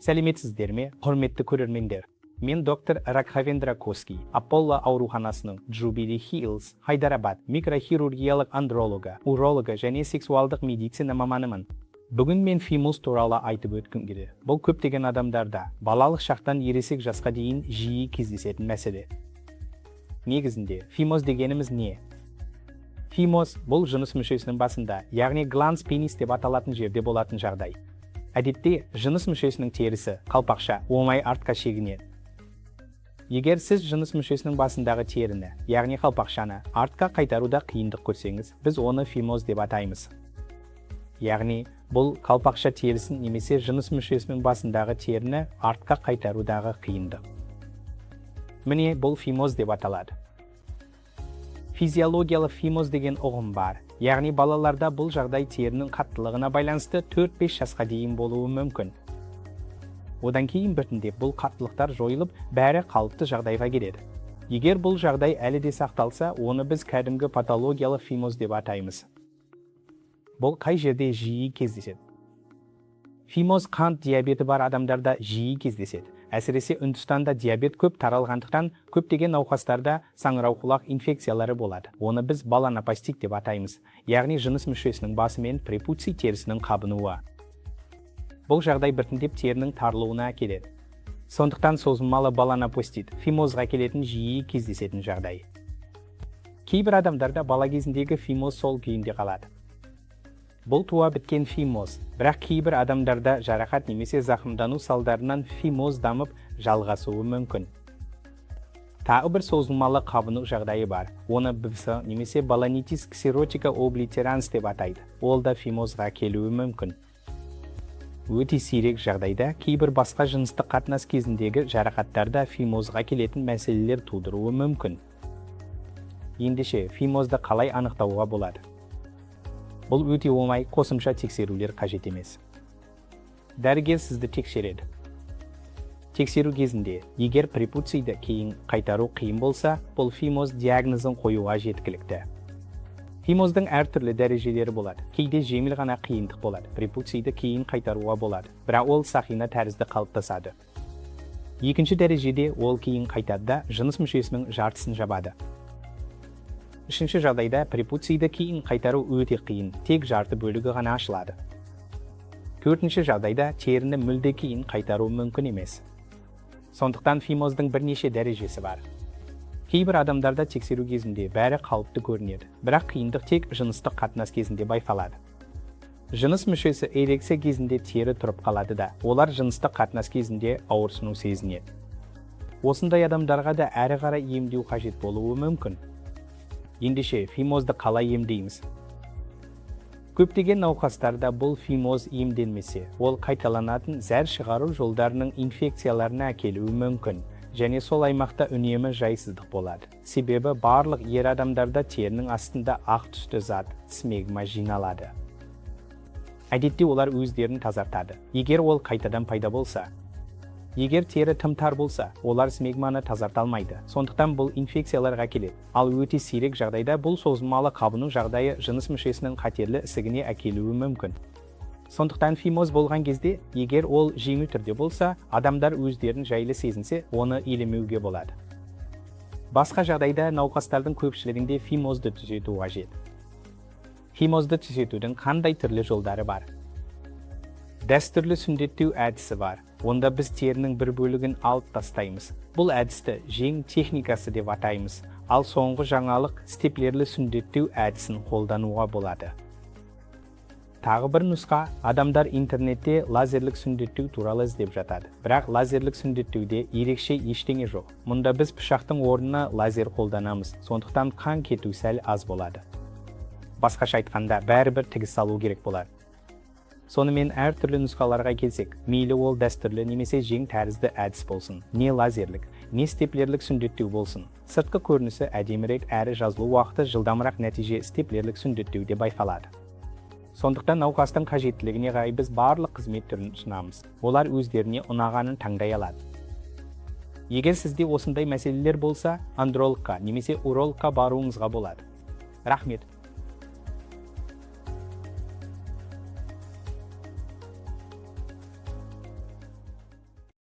Сәлеметсіздер ме, құрметті көрермендер? Мен доктор Raghavendra Kosski, Apollo ауруханасының Jubilee Hills, Hyderabad микрохирургиялық андролога, уролога және сексуалдық медицина маманымын. Бүгін мен Фимоз туралы айтып өткім келеді. Бұл көптеген адамдарда балалық шақтан ересек жасқа дейін жиі кездесетін мәселе. Негізінде, Фимоз дегеніміз не? Фимоз бұл жыныс мүшесінің басында, яғни гланс пенис деп аталатын жерде болатын жағдай. Әдетте, жыныс мүшесінің терісі, қалпақша, оңай артқа шегінеді. Егер сіз жыныс мүшесінің басындағы теріні, яғни қалпақшаны, артқа қайтаруда қиындық көрсеңіз, біз оны фимоз деп атаймыз. Яғни, бұл қалпақша терісін немесе жыныс мүшесінің басындағы теріні артқа қайтарудағы қиындық. Міне, бұл фимоз деп аталады. Физиологиялық фимоз деген ұғым бар. Яғни балаларда бұл жағдай терінің қаттылығына байланысты 4-5 жасқа дейін болуы мүмкін. Одан кейін біртіндеп бұл қаттылықтар жойылып, бәрі қалыпты жағдайға келеді. Егер бұл жағдай әлі де сақталса, оны біз кәдімгі патологиялық фимоз деп атаймыз. Бұл қай жерде жиі кездеседі? Фимоз қант диабеті бар адамдарда жиі кездеседі. Әсіресе Үндістанда диабет көп таралғандықтан көптеген науқастарда саңырауқұлақ инфекциялары болады. Оны біз баланопастик деп атаймыз, яғни жыныс мүшесінің басы мен препуций терісінің қабынуы. Бұл жағдай біртіндеп терінің тарылуына әкеледі. Сондықтан созылмалы баланопастит фимозға келетін жиі кездесетін жағдай. Кейбір адамдарда бала кезіндегі фимоз сол күйінде қалады. Бұл туа біткен фимоз, бірақ кейбір адамдарда жарақат немесе зақымдану салдарынан фимоз дамып жалғасуы мүмкін. Тағы бір созылмалы қабыну жағдайы бар. Оны бысы немесе баланитис ксеротика облитеранс деп атайды. Ол да фимозға келуі мүмкін. Өте сирек жағдайда кейбір басқа жыныстық қатынас кезіндегі жарақаттарда фимозға келетін мәселелер тудыруы мүмкін. Ендеше, фимозды қалай анықтауға болады? Бұл өте оңай, қосымша тексерулер қажет емес. Дәрігер сізді тексереді. Тексеру кезінде, егер препуцийді кейін қайтару қиын болса, бұл фимоз диагнозын қоюға жеткілікті. Фимоздың әртүрлі дәрежелері болады. Кейде жеңіл ғана қиындық болады. Препуцийді кейін қайтаруға болады, бірақ ол сақина тәрізді қалыптасады. Екінші дәрежеде ол кейін қайтады да жыныс мүшесінің жартысын жабады. Үшінші жағдайда препуцийді кейін қайтару өте қиын, тек жарты бөлігі ғана ашылады. Төртінші жағдайда теріні мүлде кейін қайтару мүмкін емес. Сондықтан фимоздың бірнеше дәрежесі бар. Кейбір адамдарда тексеру кезінде бәрі қалыпты көрінеді, бірақ қиындық тек жыныстық қатынас кезінде байқалады. Жыныс мүшесі эрекция кезінде тері тұрып қалады да, олар жыныстық қатынас кезінде ауырсыну сезінеді. Осындай адамдарға да әрі қарай емдеу қажет болуы мүмкін. Ендеше, фимозды қалай емдейміз? Көптеген науқастарда бұл фимоз емделмесе, ол қайталанатын зәр шығару жолдарының инфекцияларына әкелуі мүмкін, және сол аймақта үнемі жайсыздық болады. Себебі барлық ер адамдарда терінің астында ақ түсті зат, смегма жиналады. Әдетте олар өздерін тазартады. Егер ол қайтадан пайда болса, егер тері тым тар болса, олар смегманы тазарта алмайды. Сондықтан бұл инфекцияларға келеді. Ал өте сирек жағдайда бұл созылмалы қабыну жағдайы жыныс мүшесінің қатерлі ісігіне әкелуі мүмкін. Сондықтан фимоз болған кезде, егер ол жеңіл түрде болса, адамдар өздерін жайлы сезінсе, оны елемеуге болады. Басқа жағдайда науқастардың көпшілігінде фимозды түзету қажет. Фимозды түзетудің қандай түрлі жолдары бар? Дәстүрлі сүндеттеу әдісі бар. Онда біз терінің бір бөлігін алып тастаймыз. Бұл әдісті жең техникасы деп атаймыз. Ал соңғы жаңалық степлерлі сүндеттеу әдісін қолдануға болады. Тағы бір нұсқа, адамдар интернетте лазерлік сүндеттеу туралы іздеп жатады. Бірақ лазерлік сүндеттеуде ерекше ештеңе жоқ. Мұнда біз пышақтың орнына лазер қолданамыз. Сондықтан қан кету сәл аз болады. Басқаша айтқанда, бәрібір тігіс салу керек болады. Сонымен әртүрлі нұсқаларға келсек, мейлі ол дәстүрлі немесе жең тәрізді әдіс болсын, не лазерлік, не степлерлік сүндеттеу болсын. Сыртқы көрінісі әдемірек әрі жазылу уақыты жылдамырақ нәтиже степлерлік сүндеттеуде байқалады. Сондықтан науқастың қажеттілігіне қарай біз барлық қызмет түрін ұсынамыз. Олар өздеріне ұнағанын таңдай алады. Егер сізде осындай мәселелер болса, андрологқа немесе урологқа баруыңызға болады. Рахмет.